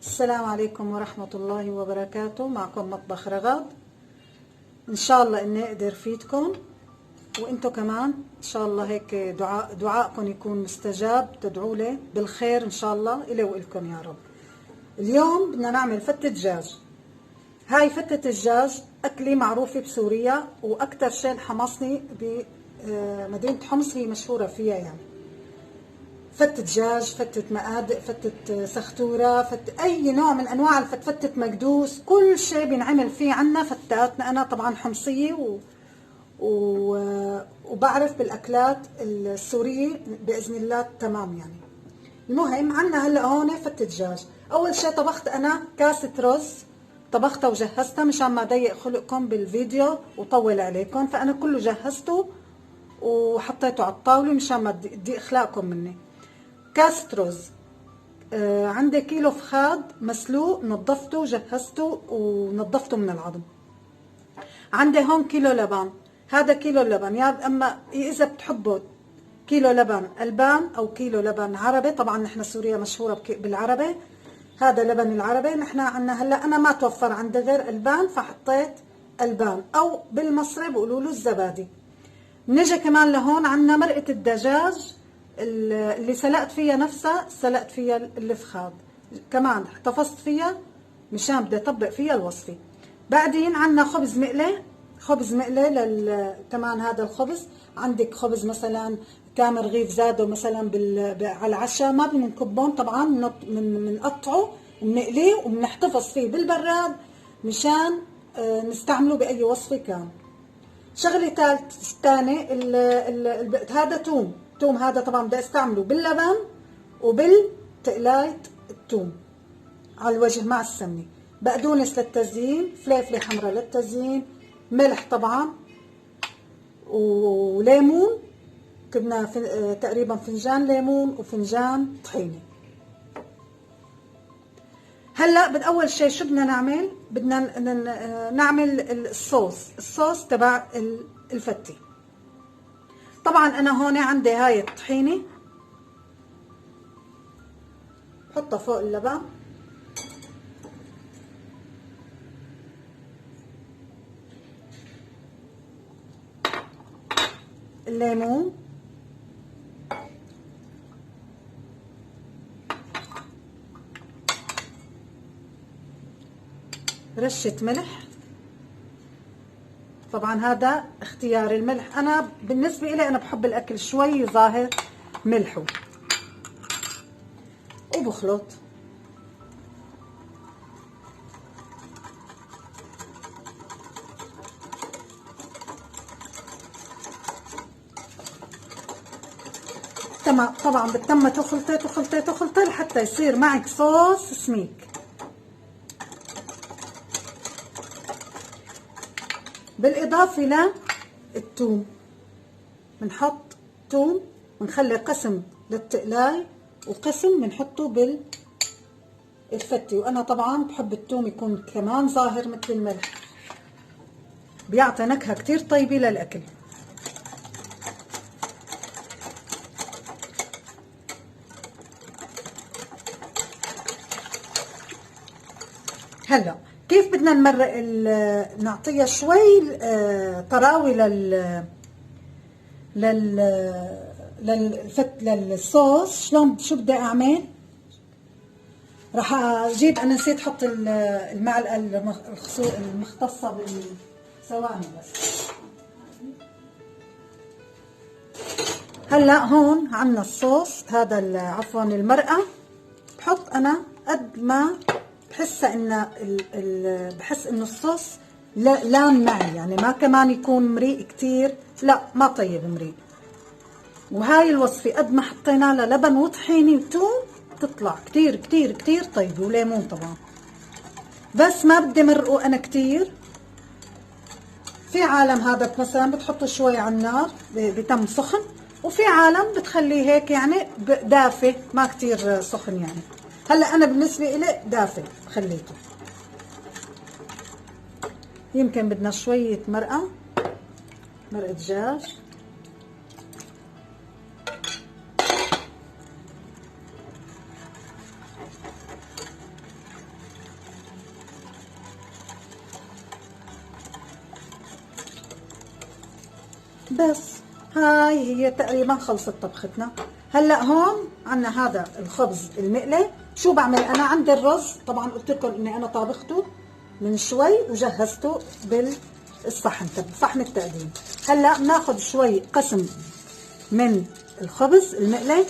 السلام عليكم ورحمة الله وبركاته. معكم مطبخ رغد. إن شاء الله إني أقدر فيدكم وإنتو كمان إن شاء الله. هيك دعائكم يكون مستجاب، تدعوا لي بالخير إن شاء الله إلي وإلكم يا رب. اليوم بدنا نعمل فتة دجاج. هاي فتة الدجاج أكلة معروفة بسوريا، وأكتر شيء حمصني بمدينة حمص هي مشهورة فيها، يعني فتة دجاج، فتة مقادق، فتة سختورة، أي نوع من أنواع فتة مقدوس، كل شيء بينعمل فيه عنا فتات. أنا طبعا حمصية وبعرف بالأكلات السورية بإذن الله تمام يعني. المهم عنا هلأ هون فتة دجاج. أول شيء طبخت أنا كاسة رز، طبختها وجهزتها مشان ما ضيق خلقكم بالفيديو وطول عليكم، فأنا كله جهزته وحطيته على الطاولة مشان ما تضيق خلقكم مني. كاسة رز، عندي كيلو فخاد مسلوق، نظفته وجهزته ونظفته من العظم. عندي هون كيلو لبن، هذا كيلو اللبن، يا اما اذا بتحبوا كيلو لبن البان او كيلو لبن عربي. طبعا نحن سوريا مشهوره بالعربي، هذا لبن العربي. نحن عندنا هلا انا ما توفر عندي غير البان فحطيت البان، او بالمصري بيقولوا له الزبادي. نجي كمان لهون عندنا مرقه الدجاج اللي سلقت فيها نفسها، سلقت فيها الفخاد كمان، احتفظت فيها مشان بدي اطبق فيها الوصفه. بعدين عندنا خبز مقلي، خبز مقلي كمان هذا الخبز. عندك خبز مثلا كام رغيف زادوا مثلا على العشاء، ما بنكبهم طبعا، بنقطعه وبنقليه وبنحتفظ فيه بالبراد مشان نستعمله باي وصفه كان. شغله ثانيه هذا توم، هذا طبعا بدي استعمله باللبن وبالتقلايه التوم على الوجه مع السمنه. بقدونس للتزيين، فليفله حمراء للتزيين، ملح طبعا، وليمون. كبنا تقريبا فنجان ليمون وفنجان طحينه. هلا اول شيء شو بدنا نعمل؟ بدنا نعمل الصوص تبع الفتة. طبعا انا هون عندي هاي الطحينه، بحطها فوق اللبن، الليمون، رشة ملح. طبعا هذا اختياري الملح، انا بالنسبة لي انا بحب الاكل شوي ظاهر ملحه، وبخلط. طبعا بتم تخلطي لحتى يصير معك صوص سميك. بالاضافه للثوم، بنحط ثوم، بنخلي قسم للتقلاي وقسم بنحطه بالفتة. وانا طبعا بحب الثوم يكون كمان ظاهر مثل الملح، بيعطي نكهه كتير طيبه للاكل. هلا كيف بدنا نمرق نعطيها شوي طراوه للصوص. شو بدي اعمل؟ راح اجيب، انا نسيت احط المعلقه المختصه ثواني بس. هلا هون عندنا الصوص هذا، عفوا المرقه. بحط انا قد ما بحس انه الصوص لان معي، يعني ما كمان يكون مريء كتير، لا ما طيب مريء. وهاي الوصفه قد ما حطينا لها لبن وطحينه وثوم تطلع كتير كتير كتير طيبه، وليمون طبعا. بس ما بدي مرقه انا كتير. في عالم هذا مثلا بتحطه شوي على النار بتم سخن، وفي عالم بتخليه هيك يعني دافي، ما كتير سخن يعني. هلا انا بالنسبه إلي دافئ خليته. يمكن بدنا شويه مرقه دجاج، بس هاي هي تقريبا خلصت طبختنا. هلا هون عنا هذا الخبز المقلي. شو بعمل انا؟ عندي الرز، طبعا قلت لكم اني انا طابخته من شوي وجهزته بالصحن صحن التقديم. هلا بناخذ شوي قسم من الخبز المقلي.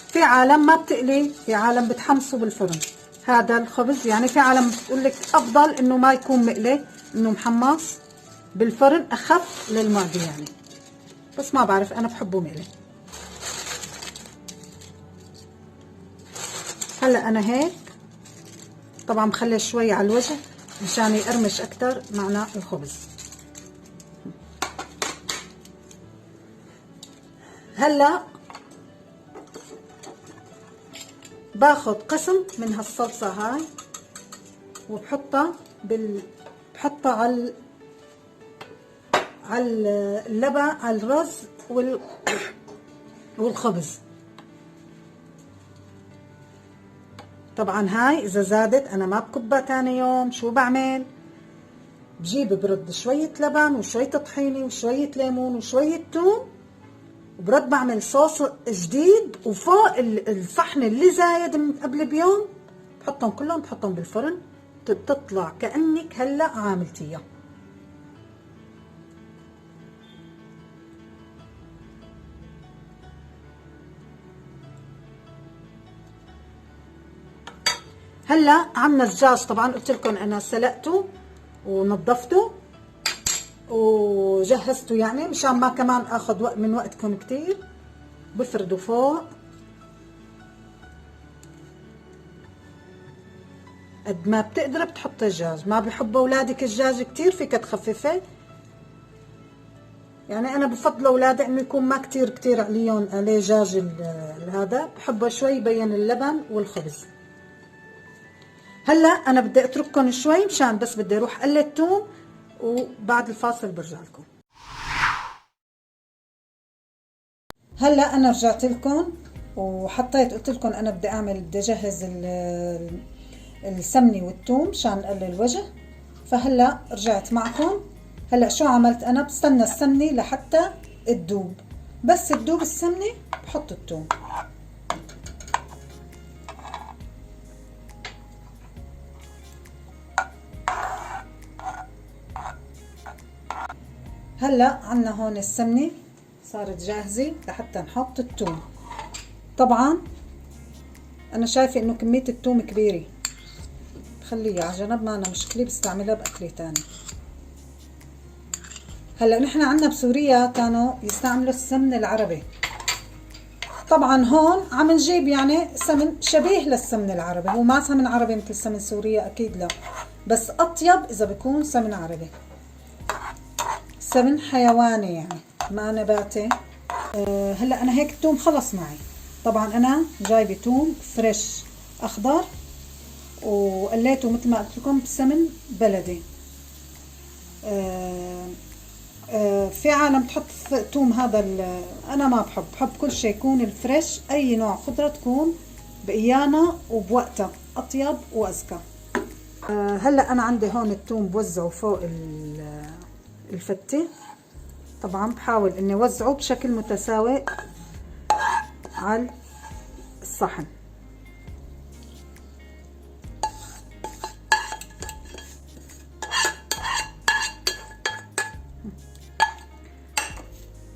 في عالم ما بتقلي، في عالم بتحمصه بالفرن هذا الخبز، يعني في عالم بتقول لك افضل انه ما يكون مقلي، انه محمص بالفرن اخف للمعده يعني، بس ما بعرف انا بحبه مقلي. هلا انا هيك طبعا بخلي شوي على الوجه مشان يقرمش اكثر معنا الخبز. هلا باخذ قسم من هالصلصه هاي وبحطها بحطها على اللبن، على الرز والخبز. طبعا هاي اذا زادت انا ما بكبها تاني يوم. شو بعمل؟ بجيب برد شوية لبن وشوية طحينة وشوية ليمون وشوية توم، وبرد بعمل صوص جديد، وفوق الصحن اللي زايد من قبل بيوم بحطهم كلهم، بحطهم بالفرن، بتطلع كأنك هلا عاملتيها. هلا عندنا الدجاج، طبعا قلت لكم انا سلقته ونظفته وجهزته يعني مشان ما كمان اخذ وقت من وقتكم كتير. بفرده فوق قد ما بتقدر بتحط دجاج. ما بحب اولادك الدجاج كتير فيك تخففي، يعني انا بفضل اولادي انه يكون ما كتير عليه دجاج. هذا بحبه شوي يبين اللبن والخبز. هلا انا بدي اترككم شوي مشان بس بدي اروح قلي توم، وبعد الفاصل برجع لكم. هلا انا رجعت لكم وحطيت، قلت لكم انا بدي اجهز السمنه والثوم مشان اقلي الوجه. فهلا رجعت معكم. هلا شو عملت انا؟ بستنى السمنه لحتى تذوب، بس تذوب السمنه بحط الثوم. هلا عنا هون السمنه صارت جاهزه لحتى نحط الثوم. طبعا انا شايفه انه كميه الثوم كبيره، بخليها على جنب، ما أنا مشكله، بستعملها باكله تاني. هلا نحن عنا بسوريا كانوا يستعملوا السمن العربي. طبعا هون عم نجيب يعني سمن شبيه للسمن العربي، هو ما سمن عربي مثل سمن سوريا اكيد لا، بس اطيب اذا بيكون سمن عربي، سمن حيواني يعني ما نباتي. هلا انا هيك الثوم خلص معي. طبعا انا جايبه ثوم فريش اخضر وقليته مثل ما قلت لكم بسمن بلدي. في عالم تحط ثوم هذا انا ما بحب كل شيء يكون الفريش، اي نوع خضره تكون بايانا وبوقتها اطيب واذكى. هلا انا عندي هون الثوم بوزعه فوق الفتة. طبعا بحاول اني اوزعه بشكل متساوي على الصحن.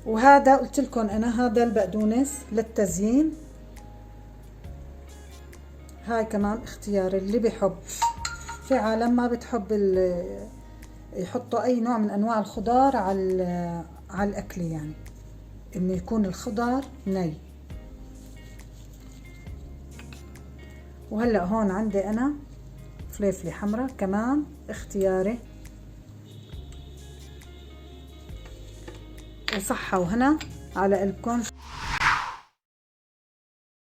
وهذا قلت لكم انا هذا البقدونس للتزيين، هاي كمان اختياري اللي بيحب. في عالم ما بتحب يحطوا اي نوع من انواع الخضار على الاكل، يعني انه يكون الخضار ني. وهلا هون عندي انا فليفله حمراء كمان اختياري. وصحة وهنا على قلبكم.